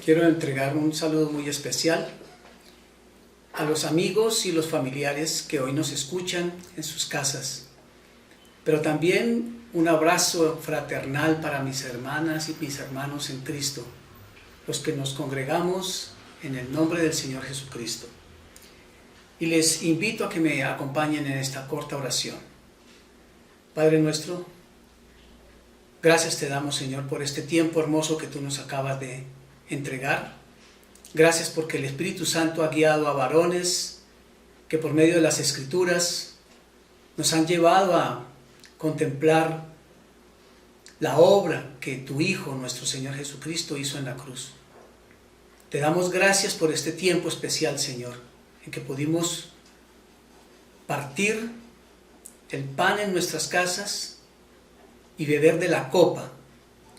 Quiero entregar un saludo muy especial a los amigos y los familiares que hoy nos escuchan en sus casas, pero también un abrazo fraternal para mis hermanas y mis hermanos en Cristo, los que nos congregamos en el nombre del Señor Jesucristo. Y les invito a que me acompañen en esta corta oración. Padre nuestro, gracias te damos, Señor, por este tiempo hermoso que tú nos acabas de entregar. Gracias porque el Espíritu Santo ha guiado a varones que por medio de las Escrituras nos han llevado a contemplar la obra que tu Hijo, nuestro Señor Jesucristo, hizo en la cruz. Te damos gracias por este tiempo especial, Señor, en que pudimos partir el pan en nuestras casas y beber de la copa,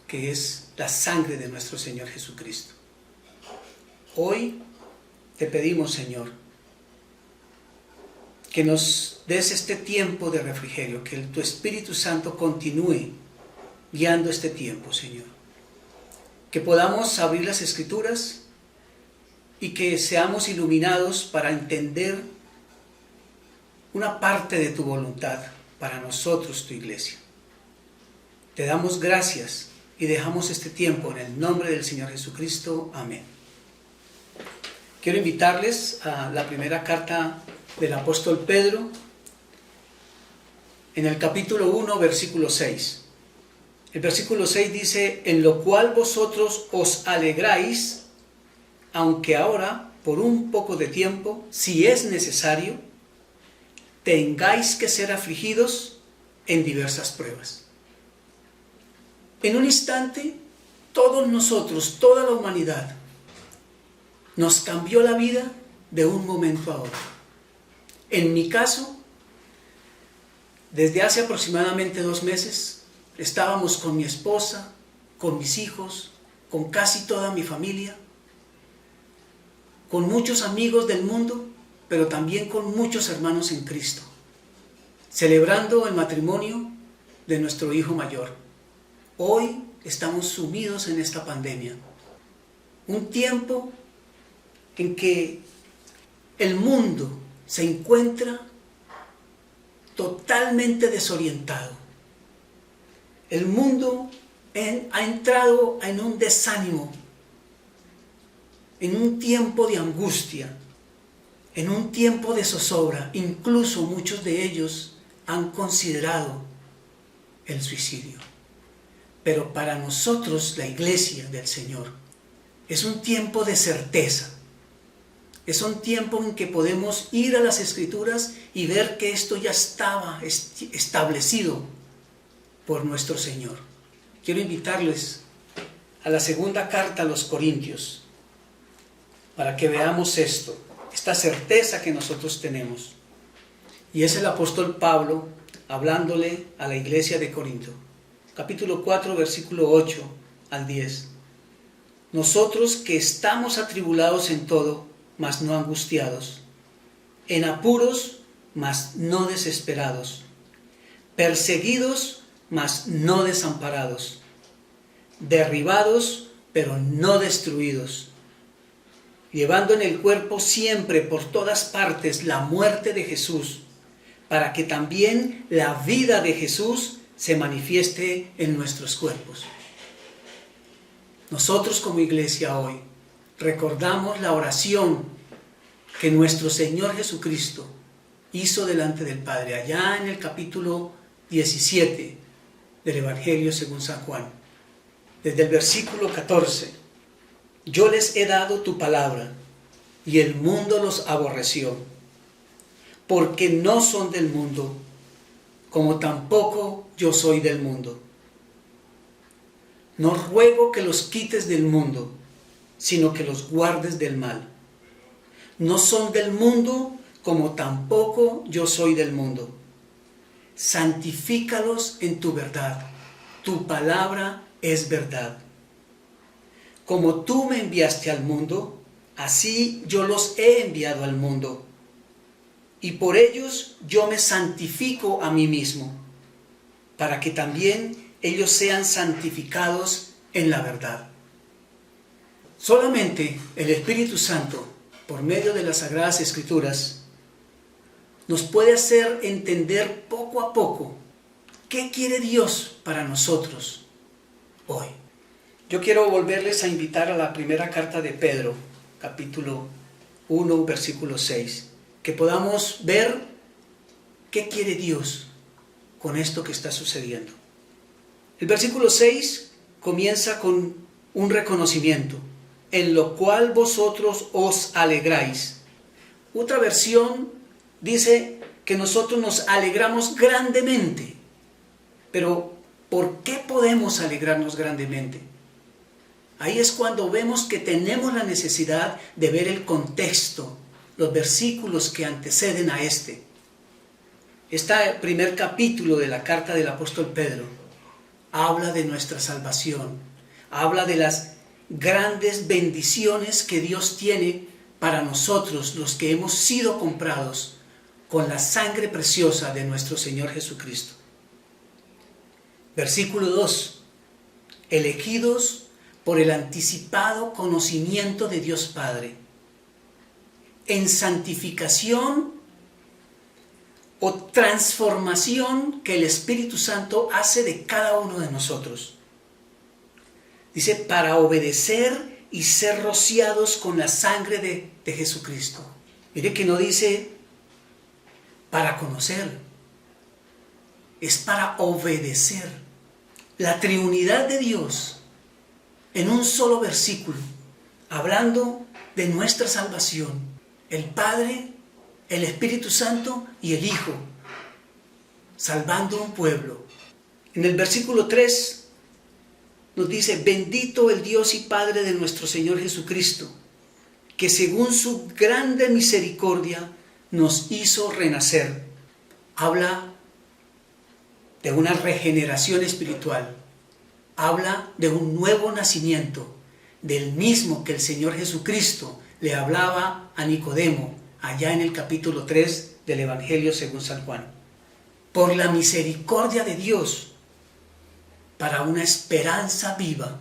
que es la sangre de nuestro Señor Jesucristo. Hoy te pedimos, Señor, que nos des este tiempo de refrigerio, que tu Espíritu Santo continúe guiando este tiempo, Señor. Que podamos abrir las Escrituras y que seamos iluminados para entender una parte de tu voluntad para nosotros, tu iglesia. Te damos gracias y dejamos este tiempo en el nombre del Señor Jesucristo. Amén. Quiero invitarles a la primera carta del apóstol Pedro, en el capítulo 1, versículo 6. El versículo 6 dice: en lo cual vosotros os alegráis, aunque ahora, por un poco de tiempo, si es necesario, tengáis que ser afligidos en diversas pruebas. En un instante, todos nosotros, toda la humanidad, nos cambió la vida de un momento a otro. En mi caso, desde hace aproximadamente 2 meses, estábamos con mi esposa, con mis hijos, con casi toda mi familia, con muchos amigos del mundo, pero también con muchos hermanos en Cristo, celebrando el matrimonio de nuestro hijo mayor. Hoy estamos sumidos en esta pandemia, un tiempo en que el mundo se encuentra totalmente desorientado. El mundo ha entrado en un desánimo, en un tiempo de angustia, en un tiempo de zozobra. Incluso muchos de ellos han considerado el suicidio. Pero para nosotros, la iglesia del Señor, es un tiempo de certeza. Es un tiempo en que podemos ir a las Escrituras y ver que esto ya estaba establecido por nuestro Señor. Quiero invitarles a la segunda carta a los Corintios, para que veamos esto, esta certeza que nosotros tenemos. Y es el apóstol Pablo hablándole a la iglesia de Corinto. Capítulo 4, versículo 8 al 10. Nosotros que estamos atribulados en todo, mas no angustiados, en apuros, mas no desesperados, perseguidos, mas no desamparados, derribados, pero no destruidos, llevando en el cuerpo siempre por todas partes la muerte de Jesús, para que también la vida de Jesús se manifieste en nuestros cuerpos. Nosotros como iglesia hoy recordamos la oración que nuestro Señor Jesucristo hizo delante del Padre, allá en el capítulo 17 del Evangelio según San Juan, desde el versículo 14. Yo les he dado tu palabra, y el mundo los aborreció, porque no son del mundo, como tampoco yo soy del mundo. No ruego que los quites del mundo, sino que los guardes del mal. No son del mundo, como tampoco yo soy del mundo. Santifícalos en tu verdad. Tu palabra es verdad. Como tú me enviaste al mundo, así yo los he enviado al mundo. Y por ellos yo me santifico a mí mismo, para que también ellos sean santificados en la verdad. Solamente el Espíritu Santo, por medio de las Sagradas Escrituras, nos puede hacer entender poco a poco qué quiere Dios para nosotros hoy. Yo quiero volverles a invitar a la primera carta de Pedro, capítulo 1, versículo 6, que podamos ver qué quiere Dios con esto que está sucediendo. El versículo 6 comienza con un reconocimiento, en lo cual vosotros os alegráis. Otra versión dice que nosotros nos alegramos grandemente. Pero, ¿por qué podemos alegrarnos grandemente? Ahí es cuando vemos que tenemos la necesidad de ver el contexto, los versículos que anteceden a este. Este primer capítulo de la carta del apóstol Pedro habla de nuestra salvación, habla de las grandes bendiciones que Dios tiene para nosotros, los que hemos sido comprados con la sangre preciosa de nuestro Señor Jesucristo. Versículo 2. Elegidos por el anticipado conocimiento de Dios Padre, en santificación o transformación que el Espíritu Santo hace de cada uno de nosotros. Dice, para obedecer y ser rociados con la sangre de Jesucristo. Mire que no dice para conocer, es para obedecer. La triunidad de Dios en un solo versículo, hablando de nuestra salvación, el Padre, el Espíritu Santo y el Hijo, salvando un pueblo. En el versículo 3 nos dice, bendito el Dios y Padre de nuestro Señor Jesucristo, que según su grande misericordia nos hizo renacer. Habla de una regeneración espiritual. Habla de un nuevo nacimiento, del mismo que el Señor Jesucristo le hablaba a Nicodemo, allá en el capítulo 3 del Evangelio según San Juan. Por la misericordia de Dios, para una esperanza viva,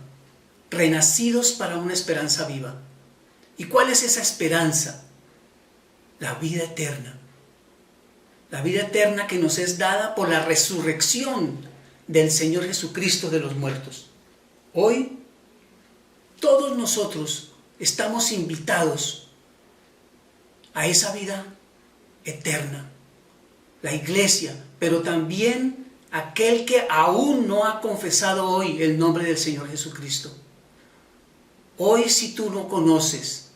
renacidos para una esperanza viva. ¿Y cuál es esa esperanza? La vida eterna. La vida eterna que nos es dada por la resurrección del Señor Jesucristo de los muertos. Hoy, todos nosotros estamos invitados a esa vida eterna. La iglesia, pero también aquel que aún no ha confesado hoy el nombre del Señor Jesucristo. Hoy, si tú no conoces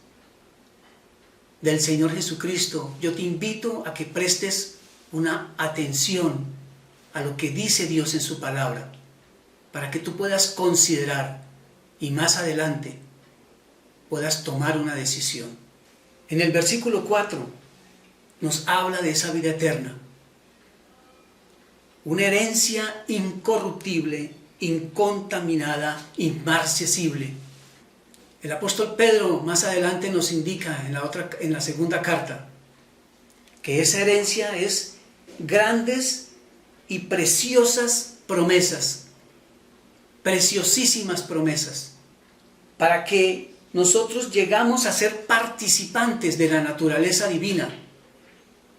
del Señor Jesucristo, yo te invito a que prestes una atención a lo que dice Dios en su palabra, para que tú puedas considerar y más adelante puedas tomar una decisión. En el versículo 4 nos habla de esa vida eterna, una herencia incorruptible, incontaminada, inmarcesible. El apóstol Pedro más adelante nos indica en la segunda carta que esa herencia es grandes y preciosas promesas, preciosísimas promesas, para que nosotros llegamos a ser participantes de la naturaleza divina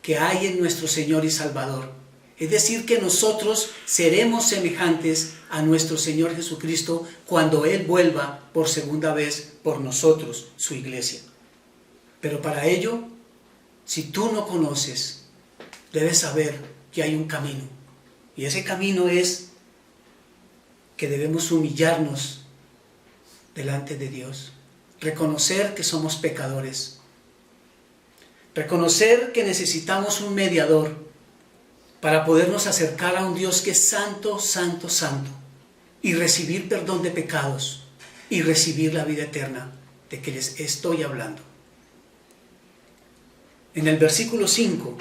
que hay en nuestro Señor y Salvador. Es decir, que nosotros seremos semejantes a nuestro Señor Jesucristo cuando Él vuelva por segunda vez por nosotros, su iglesia. Pero para ello, si tú no conoces, debes saber que hay un camino. Y ese camino es que debemos humillarnos delante de Dios, reconocer que somos pecadores, reconocer que necesitamos un mediador para podernos acercar a un Dios que es santo, santo, santo, y recibir perdón de pecados y recibir la vida eterna de que les estoy hablando. En el versículo 5,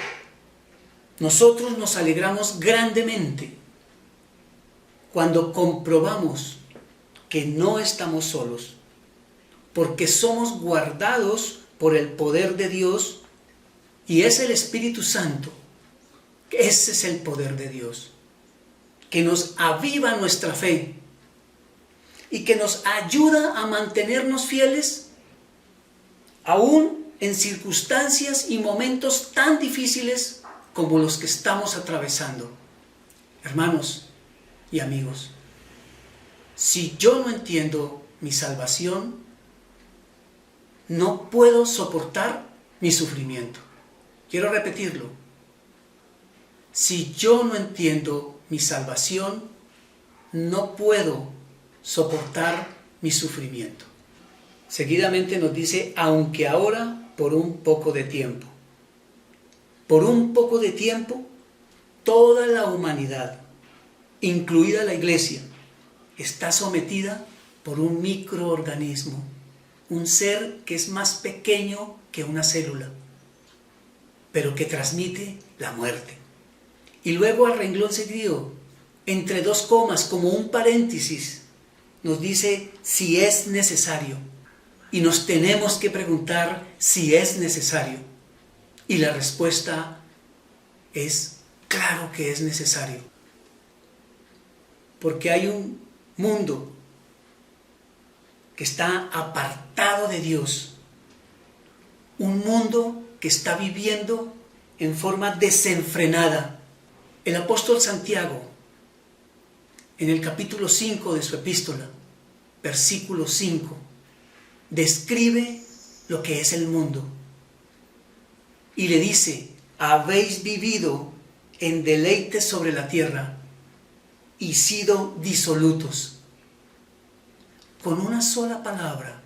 nosotros nos alegramos grandemente cuando comprobamos que no estamos solos, porque somos guardados por el poder de Dios y es el Espíritu Santo. Ese es el poder de Dios, que nos aviva nuestra fe y que nos ayuda a mantenernos fieles aún en circunstancias y momentos tan difíciles como los que estamos atravesando. Hermanos y amigos, si yo no entiendo mi salvación, no puedo soportar mi sufrimiento. Quiero repetirlo. Si yo no entiendo mi salvación, no puedo soportar mi sufrimiento. Seguidamente nos dice, aunque ahora por un poco de tiempo. Por un poco de tiempo, toda la humanidad, incluida la iglesia, está sometida por un microorganismo, un ser que es más pequeño que una célula, pero que transmite la muerte. Y luego al renglón seguido, entre dos comas, como un paréntesis, nos dice si es necesario. Y nos tenemos que preguntar si es necesario. Y la respuesta es claro que es necesario. Porque hay un mundo que está apartado de Dios. Un mundo que está viviendo en forma desenfrenada. El apóstol Santiago, en el capítulo 5 de su epístola, versículo 5, describe lo que es el mundo. Y le dice, habéis vivido en deleites sobre la tierra y sido disolutos. Con una sola palabra,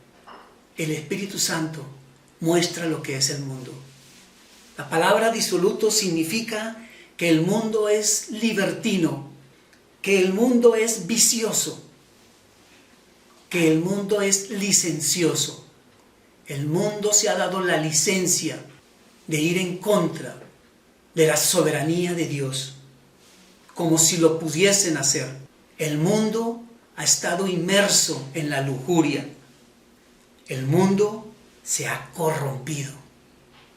el Espíritu Santo muestra lo que es el mundo. La palabra disoluto significa que el mundo es libertino, que el mundo es vicioso, que el mundo es licencioso. El mundo se ha dado la licencia de ir en contra de la soberanía de Dios, como si lo pudiesen hacer. El mundo ha estado inmerso en la lujuria. El mundo se ha corrompido.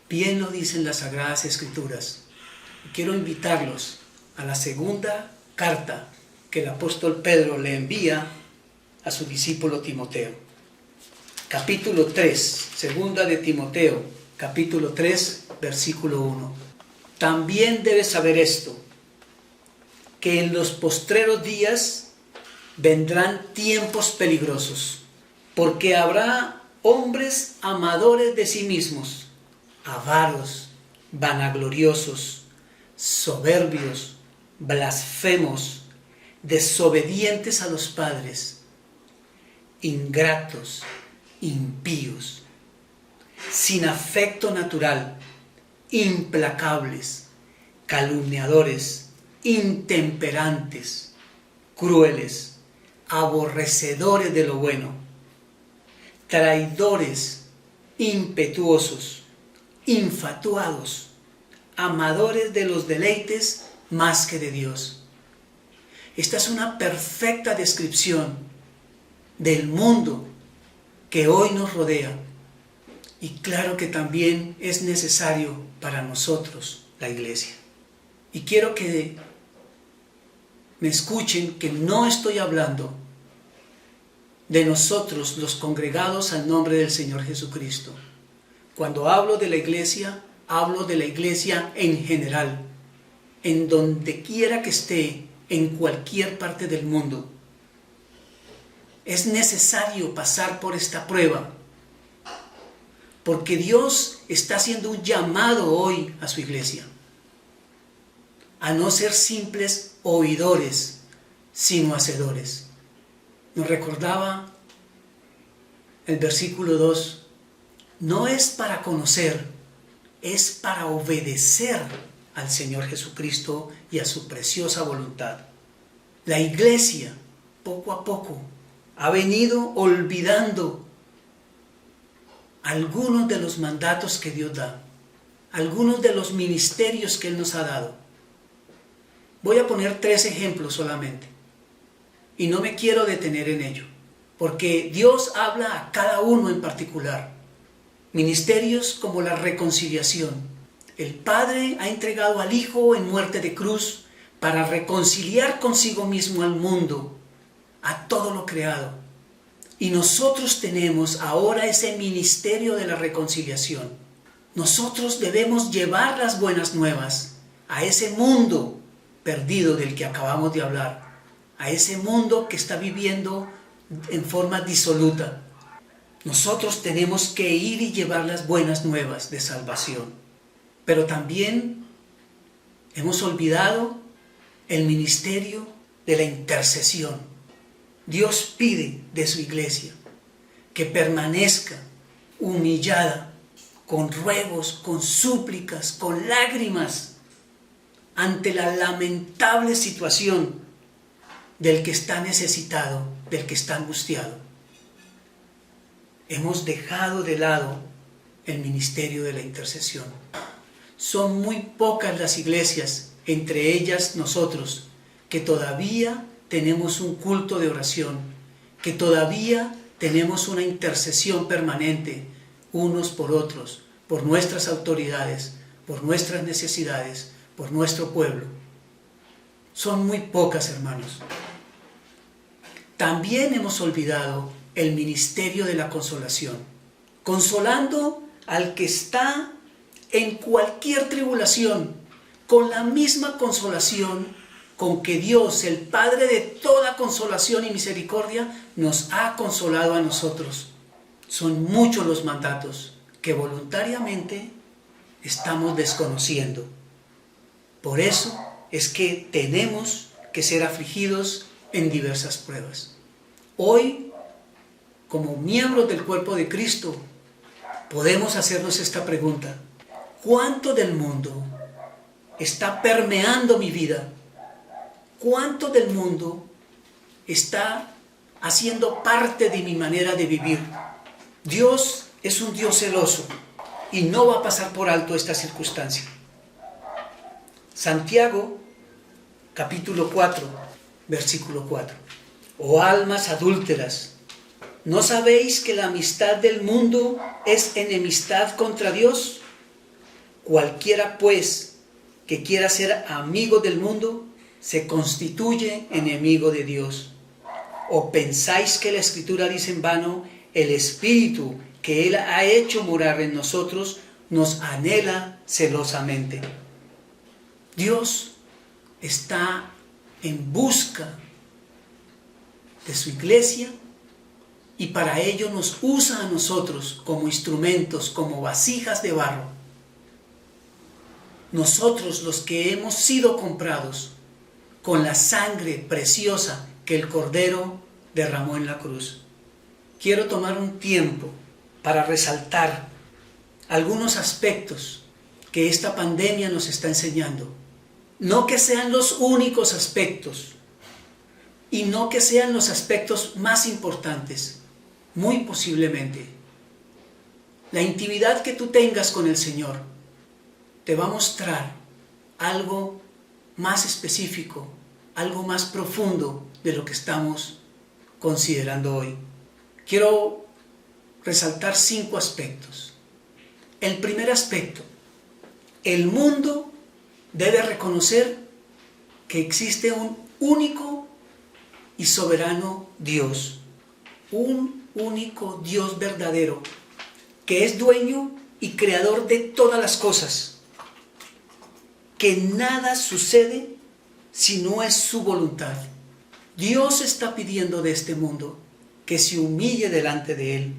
Bien lo dicen las Sagradas Escrituras. Quiero invitarlos a la segunda carta que el apóstol Pedro le envía a su discípulo Timoteo. Capítulo 3, segunda de Timoteo, capítulo 3, versículo 1. También debes saber esto, que en los postreros días vendrán tiempos peligrosos, porque habrá hombres amadores de sí mismos, avaros, vanagloriosos, soberbios, blasfemos, desobedientes a los padres, ingratos, impíos, sin afecto natural, implacables, calumniadores, intemperantes, crueles, aborrecedores de lo bueno, traidores, impetuosos, infatuados, amadores de los deleites más que de Dios. Esta es una perfecta descripción del mundo que hoy nos rodea, y claro que también es necesario para nosotros, la iglesia. Y quiero que me escuchen que no estoy hablando de nosotros, los congregados al nombre del Señor Jesucristo. Cuando hablo de la iglesia en general, en donde quiera que esté, en cualquier parte del mundo. Es necesario pasar por esta prueba, porque Dios está haciendo un llamado hoy a su iglesia, a no ser simples oidores, sino hacedores. Nos recordaba el versículo 2, no es para conocer, es para obedecer al Señor Jesucristo y a su preciosa voluntad. La iglesia, poco a poco, ha venido olvidando algunos de los mandatos que Dios da, algunos de los ministerios que Él nos ha dado. Voy a poner 3 ejemplos solamente, y no me quiero detener en ello, porque Dios habla a cada uno en particular. Ministerios como la reconciliación. El Padre ha entregado al Hijo en muerte de cruz para reconciliar consigo mismo al mundo, a todo lo creado. Y nosotros tenemos ahora ese ministerio de la reconciliación. Nosotros debemos llevar las buenas nuevas a ese mundo perdido del que acabamos de hablar, a ese mundo que está viviendo en forma disoluta. Nosotros tenemos que ir y llevar las buenas nuevas de salvación. Pero también hemos olvidado el ministerio de la intercesión. Dios pide de su iglesia que permanezca humillada, con ruegos, con súplicas, con lágrimas, ante la lamentable situación del que está necesitado, del que está angustiado. Hemos dejado de lado el ministerio de la intercesión. Son muy pocas las iglesias, entre ellas nosotros, que todavía tenemos un culto de oración, que todavía tenemos una intercesión permanente unos por otros, por nuestras autoridades, por nuestras necesidades, por nuestro pueblo. Son muy pocas, hermanos. También hemos olvidado el ministerio de la consolación, consolando al que está en cualquier tribulación, con la misma consolación con que Dios, el Padre de toda consolación y misericordia, nos ha consolado a nosotros. Son muchos los mandatos que voluntariamente estamos desconociendo. Por eso es que tenemos que ser afligidos en diversas pruebas. Hoy, como miembros del cuerpo de Cristo, podemos hacernos esta pregunta: ¿cuánto del mundo está permeando mi vida? ¿Cuánto del mundo está haciendo parte de mi manera de vivir? Dios es un Dios celoso y no va a pasar por alto esta circunstancia. Santiago, capítulo 4, versículo 4. Oh almas adúlteras, ¿no sabéis que la amistad del mundo es enemistad contra Dios? Cualquiera, pues, que quiera ser amigo del mundo, se constituye enemigo de Dios. ¿O pensáis que la Escritura dice en vano: el Espíritu que Él ha hecho morar en nosotros nos anhela celosamente? Dios está en busca de su iglesia y para ello nos usa a nosotros como instrumentos, como vasijas de barro. Nosotros, los que hemos sido comprados con la sangre preciosa que el Cordero derramó en la cruz. Quiero tomar un tiempo para resaltar algunos aspectos que esta pandemia nos está enseñando. No que sean los únicos aspectos y no que sean los aspectos más importantes, muy posiblemente. La intimidad que tú tengas con el Señor te va a mostrar algo más específico, algo más profundo de lo que estamos considerando hoy. Quiero resaltar 5 aspectos. El primer aspecto: el mundo debe reconocer que existe un único y soberano Dios, un único Dios verdadero, que es dueño y creador de todas las cosas, que nada sucede si no es su voluntad. Dios está pidiendo de este mundo que se humille delante de Él.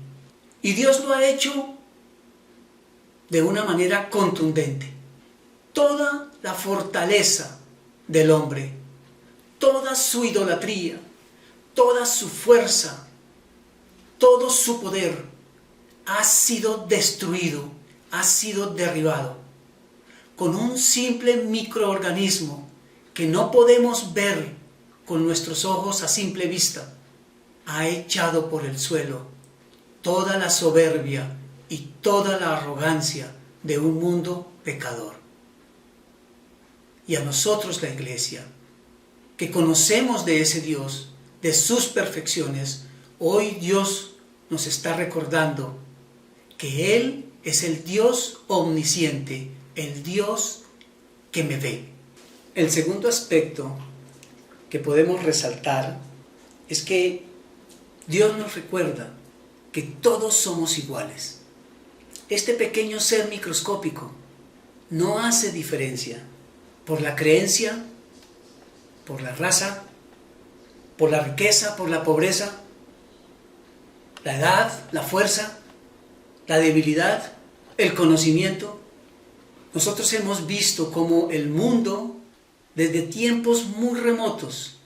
Y Dios lo ha hecho de una manera contundente. Toda la fortaleza del hombre, toda su idolatría, toda su fuerza, todo su poder ha sido destruido, ha sido derribado. Con un simple microorganismo que no podemos ver con nuestros ojos a simple vista, ha echado por el suelo toda la soberbia y toda la arrogancia de un mundo pecador. Y a nosotros, la Iglesia, que conocemos de ese Dios, de sus perfecciones, hoy Dios nos está recordando que Él es el Dios omnisciente, el Dios que me ve. El segundo aspecto que podemos resaltar es que Dios nos recuerda que todos somos iguales. Este pequeño ser microscópico no hace diferencia por la creencia, por la raza, por la riqueza, por la pobreza, la edad, la fuerza, la debilidad, el conocimiento. Nosotros hemos visto cómo el mundo, desde tiempos muy remotos,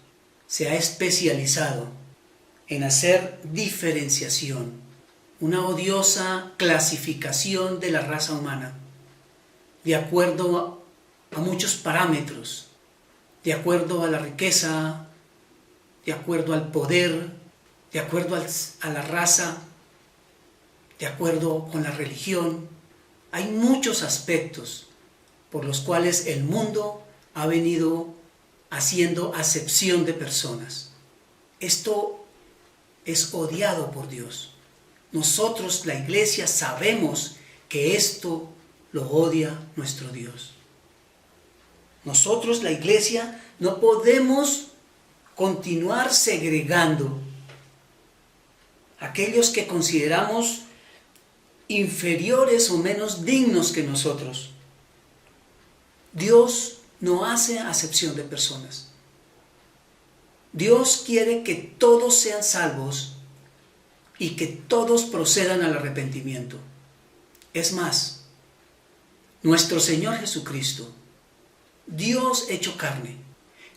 se ha especializado en hacer diferenciación, una odiosa clasificación de la raza humana, de acuerdo a muchos parámetros, de acuerdo a la riqueza, de acuerdo al poder, de acuerdo a la raza, de acuerdo con la religión. Hay muchos aspectos por los cuales el mundo ha venido haciendo acepción de personas. Esto es odiado por Dios. Nosotros, la iglesia, sabemos que esto lo odia nuestro Dios. Nosotros, la iglesia, no podemos continuar segregando a aquellos que consideramos inferiores o menos dignos que nosotros. Dios no hace acepción de personas. Dios quiere que todos sean salvos y que todos procedan al arrepentimiento. Es más, nuestro Señor Jesucristo, Dios hecho carne,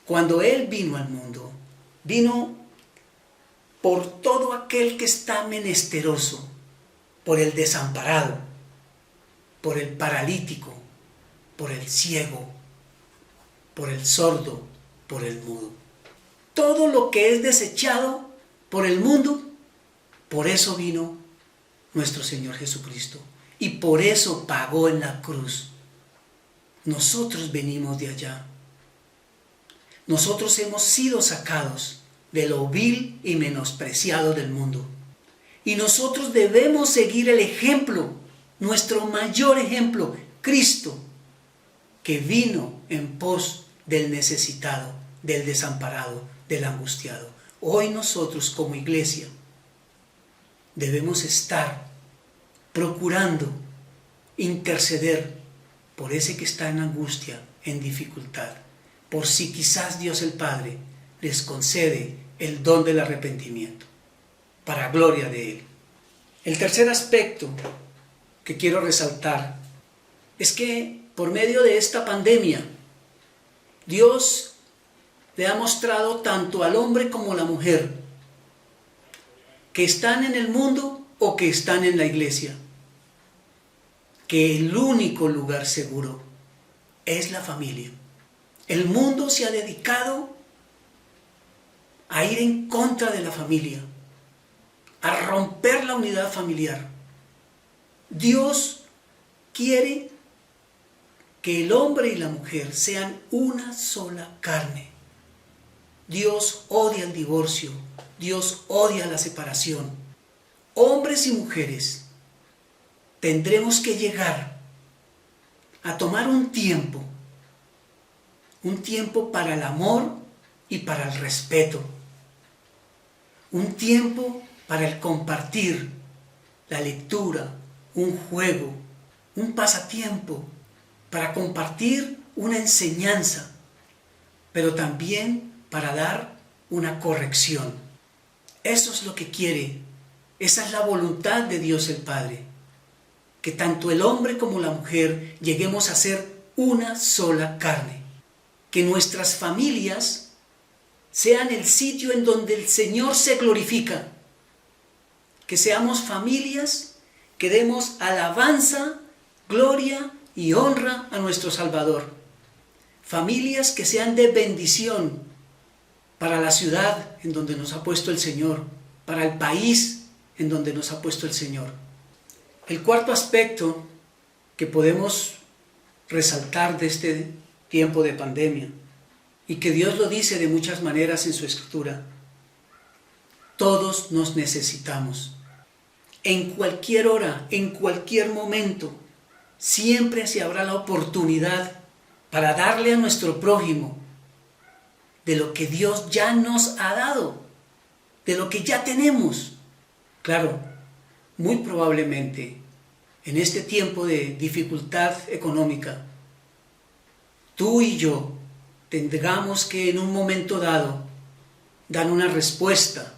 cuando Él vino al mundo, vino por todo aquel que está menesteroso, por el desamparado, por el paralítico, por el ciego, por el sordo, por el mudo. Todo lo que es desechado por el mundo, por eso vino nuestro Señor Jesucristo y por eso pagó en la cruz. Nosotros venimos de allá. Nosotros hemos sido sacados de lo vil y menospreciado del mundo. Y nosotros debemos seguir el ejemplo, nuestro mayor ejemplo, Cristo, que vino en pos del necesitado, del desamparado, del angustiado. Hoy nosotros como iglesia debemos estar procurando interceder por ese que está en angustia, en dificultad, por si quizás Dios el Padre les concede el don del arrepentimiento, para gloria de Él. El tercer aspecto que quiero resaltar es que por medio de esta pandemia, Dios le ha mostrado tanto al hombre como a la mujer que están en el mundo o que están en la iglesia, que el único lugar seguro es la familia. El mundo se ha dedicado a ir en contra de la familia, a romper la unidad familiar. Dios quiere que el hombre y la mujer sean una sola carne. Dios odia el divorcio, Dios odia la separación. Hombres y mujeres, tendremos que llegar a tomar un tiempo para el amor y para el respeto, un tiempo para el compartir, la lectura, un juego, un pasatiempo, para compartir una enseñanza, pero también para dar una corrección. Eso es lo que quiere, esa es la voluntad de Dios el Padre, que tanto el hombre como la mujer lleguemos a ser una sola carne, que nuestras familias sean el sitio en donde el Señor se glorifica, que seamos familias que demos alabanza, gloria y honra a nuestro Salvador, familias que sean de bendición para la ciudad en donde nos ha puesto el Señor, para el país en donde nos ha puesto el Señor. El cuarto aspecto que podemos resaltar de este tiempo de pandemia, y que Dios lo dice de muchas maneras en su Escritura: todos nos necesitamos. En cualquier hora, en cualquier momento, siempre se habrá la oportunidad para darle a nuestro prójimo de lo que Dios ya nos ha dado. de lo que ya tenemos. Claro, muy probablemente en este tiempo de dificultad económica, tú y yo tengamos que en un momento dado dar una respuesta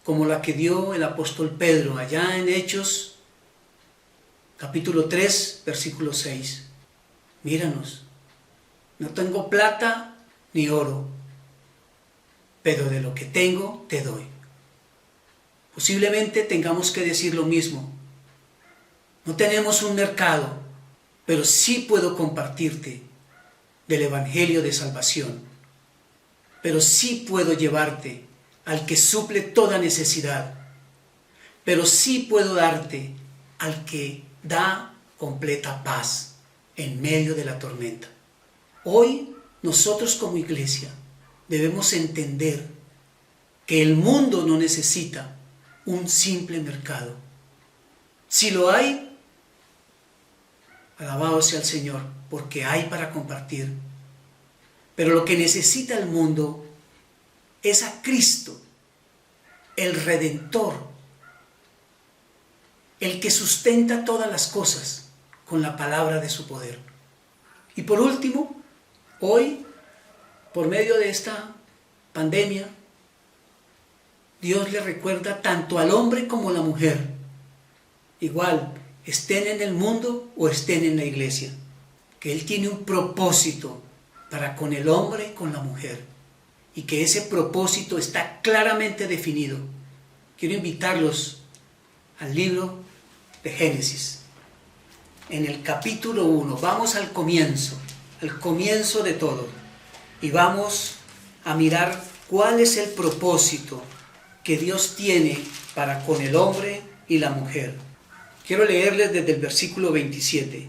como la que dio el apóstol Pedro allá en Hechos capítulo 3, versículo 6. Míranos, no tengo plata ni oro, pero de lo que tengo te doy. Posiblemente tengamos que decir lo mismo. No tenemos un mercado, pero sí puedo compartirte del Evangelio de salvación. Pero sí puedo llevarte al que suple toda necesidad. Pero sí puedo darte al que da completa paz en medio de la tormenta. Hoy nosotros como iglesia debemos entender que el mundo no necesita un simple mercado. Si lo hay, alabado sea el Señor, porque hay para compartir. Pero lo que necesita el mundo es a Cristo, el Redentor, el que sustenta todas las cosas con la palabra de su poder. Y por último, hoy, por medio de esta pandemia, Dios le recuerda tanto al hombre como a la mujer, igual estén en el mundo o estén en la iglesia, que Él tiene un propósito para con el hombre y con la mujer, y que ese propósito está claramente definido. Quiero invitarlos al libro de Génesis. En el capítulo 1, vamos al comienzo de todo, y vamos a mirar cuál es el propósito que Dios tiene para con el hombre y la mujer. Quiero leerles desde el versículo 27.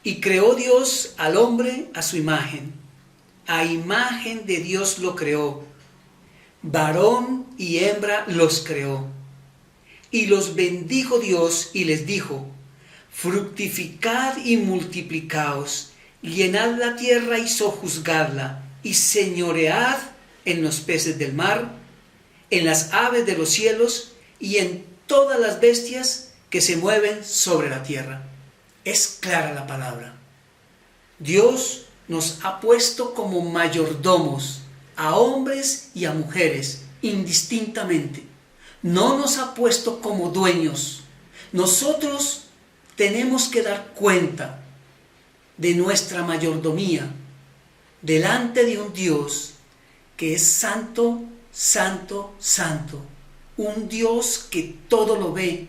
Y creó Dios al hombre a su imagen, a imagen de Dios lo creó, varón y hembra los creó. Y los bendijo Dios y les dijo: fructificad y multiplicaos, llenad la tierra y sojuzgadla, y señoread en los peces del mar, en las aves de los cielos y en todas las bestias que se mueven sobre la tierra. Es clara la palabra. Dios nos ha puesto como mayordomos a hombres y a mujeres indistintamente. No nos ha puesto como dueños. Nosotros tenemos que dar cuenta de nuestra mayordomía delante de un Dios que es santo, santo, santo. Un Dios que todo lo ve.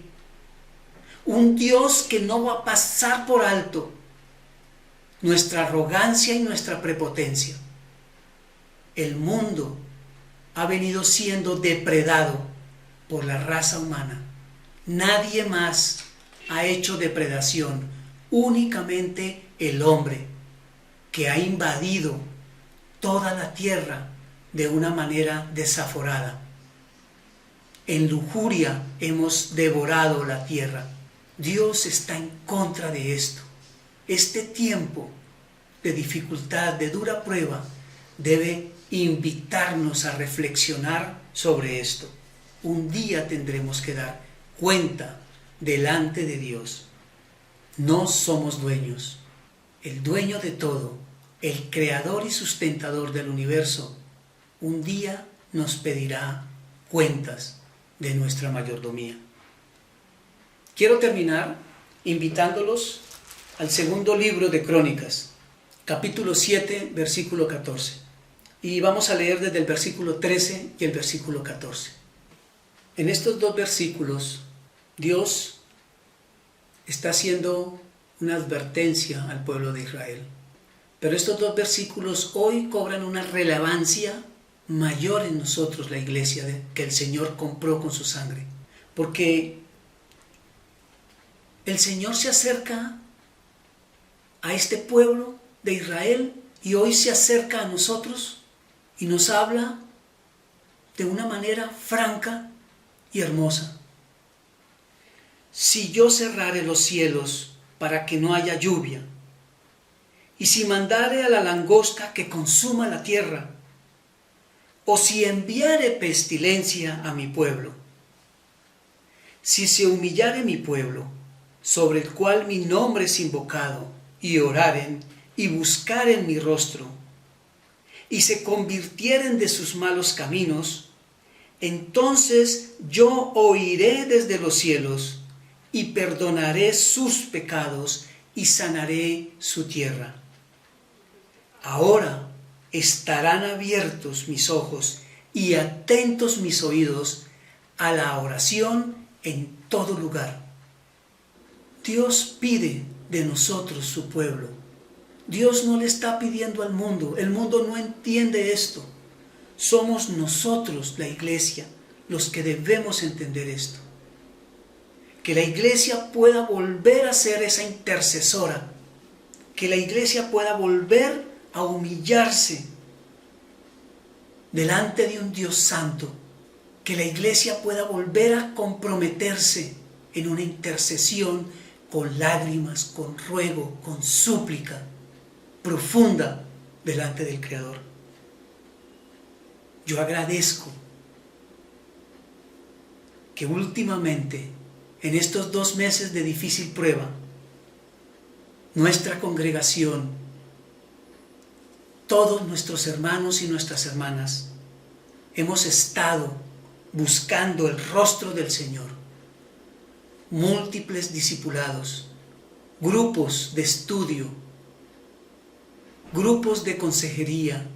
Un Dios que no va a pasar por alto nuestra arrogancia y nuestra prepotencia. El mundo ha venido siendo depredado por la raza humana. Nadie más ha hecho depredación, únicamente el hombre, que ha invadido toda la tierra de una manera desaforada. En lujuria hemos devorado la tierra. Dios está en contra de esto. Este tiempo de dificultad, de dura prueba, debe invitarnos a reflexionar sobre esto. Un día tendremos que dar cuenta delante de Dios. No somos dueños. El dueño de todo, el creador y sustentador del universo, un día nos pedirá cuentas de nuestra mayordomía. Quiero terminar invitándolos al segundo libro de Crónicas, capítulo 7, versículo 14. Y vamos a leer desde el versículo 13 y el versículo 14. En estos dos versículos, Dios está haciendo una advertencia al pueblo de Israel. Pero estos dos versículos hoy cobran una relevancia mayor en nosotros, la iglesia que el Señor compró con su sangre. Porque el Señor se acerca a este pueblo de Israel y hoy se acerca a nosotros y nos habla de una manera franca y hermosa. Si yo cerrare los cielos para que no haya lluvia, y si mandare a la langosta que consuma la tierra, o si enviare pestilencia a mi pueblo. Si se humillare mi pueblo, sobre el cual mi nombre es invocado, y oraren y buscaren mi rostro, y se convirtieren de sus malos caminos, entonces yo oiré desde los cielos, y perdonaré sus pecados, y sanaré su tierra. Ahora estarán abiertos mis ojos y atentos mis oídos a la oración en todo lugar. Dios pide de nosotros su pueblo. Dios no le está pidiendo al mundo. El mundo no entiende esto. Somos nosotros, la iglesia, los que debemos entender esto. Que la iglesia pueda volver a ser esa intercesora. Que la iglesia pueda volver a humillarse delante de un Dios santo. Que la iglesia pueda volver a comprometerse en una intercesión con lágrimas, con ruego, con súplica profunda delante del Creador. Yo agradezco que últimamente, en estos 2 meses de difícil prueba, nuestra congregación, todos nuestros hermanos y nuestras hermanas, hemos estado buscando el rostro del Señor. Múltiples discipulados, grupos de estudio, grupos de consejería,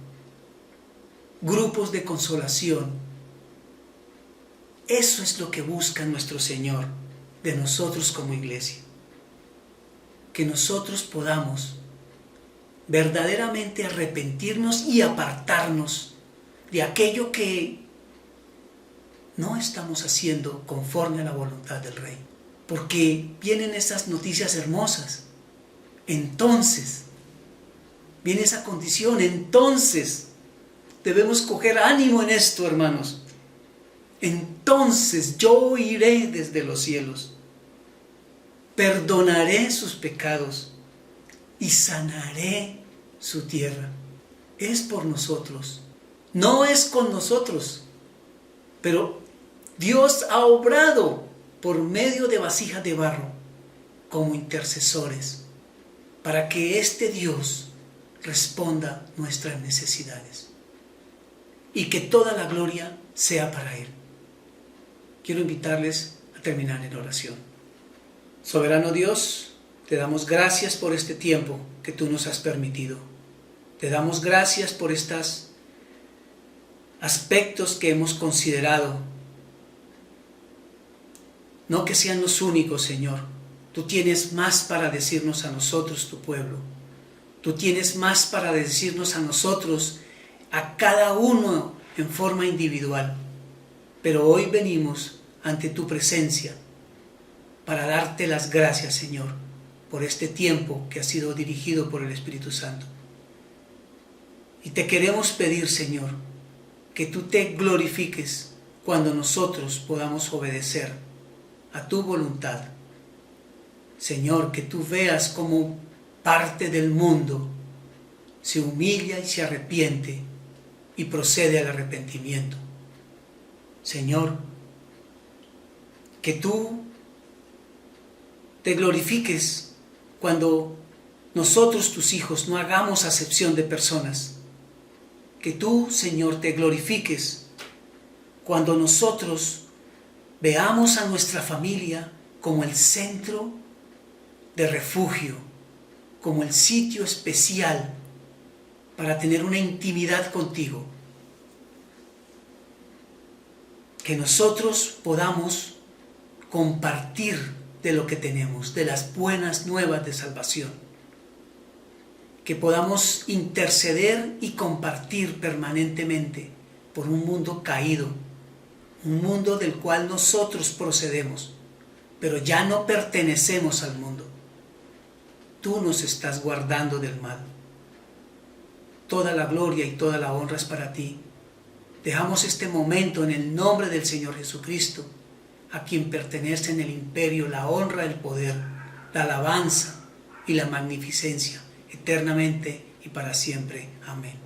grupos de consolación. Eso es lo que busca nuestro Señor de nosotros como iglesia. Que nosotros podamos verdaderamente arrepentirnos y apartarnos de aquello que no estamos haciendo conforme a la voluntad del Rey. Porque vienen esas noticias hermosas. Entonces, viene esa condición. Entonces, debemos coger ánimo en esto, hermanos. Entonces yo oiré desde los cielos, perdonaré sus pecados y sanaré su tierra. Es por nosotros, no es con nosotros, pero Dios ha obrado por medio de vasijas de barro como intercesores para que este Dios responda nuestras necesidades y que toda la gloria sea para Él. Quiero invitarles a terminar en oración. Soberano Dios, te damos gracias por este tiempo que tú nos has permitido. Te damos gracias por estos aspectos que hemos considerado. No que sean los únicos, Señor. Tú tienes más para decirnos a nosotros, tu pueblo. Tú tienes más para decirnos a nosotros, a cada uno en forma individual. Pero hoy venimos ante tu presencia para darte las gracias, Señor, por este tiempo que ha sido dirigido por el Espíritu Santo. Y te queremos pedir, Señor, que tú te glorifiques cuando nosotros podamos obedecer a tu voluntad. Señor, que tú veas cómo parte del mundo se humilla y se arrepiente y procede al arrepentimiento. Señor, que tú te glorifiques cuando nosotros, tus hijos, no hagamos acepción de personas. Que tú, Señor, te glorifiques cuando nosotros veamos a nuestra familia como el centro de refugio, como el sitio especial para tener una intimidad contigo. Que nosotros podamos compartir de lo que tenemos, de las buenas nuevas de salvación. Que podamos interceder y compartir permanentemente por un mundo caído, un mundo del cual nosotros procedemos, pero ya no pertenecemos al mundo. Tú nos estás guardando del mal. Toda la gloria y toda la honra es para ti. Dejamos este momento en el nombre del Señor Jesucristo, a quien pertenecen el imperio, la honra, el poder, la alabanza y la magnificencia, eternamente y para siempre. Amén.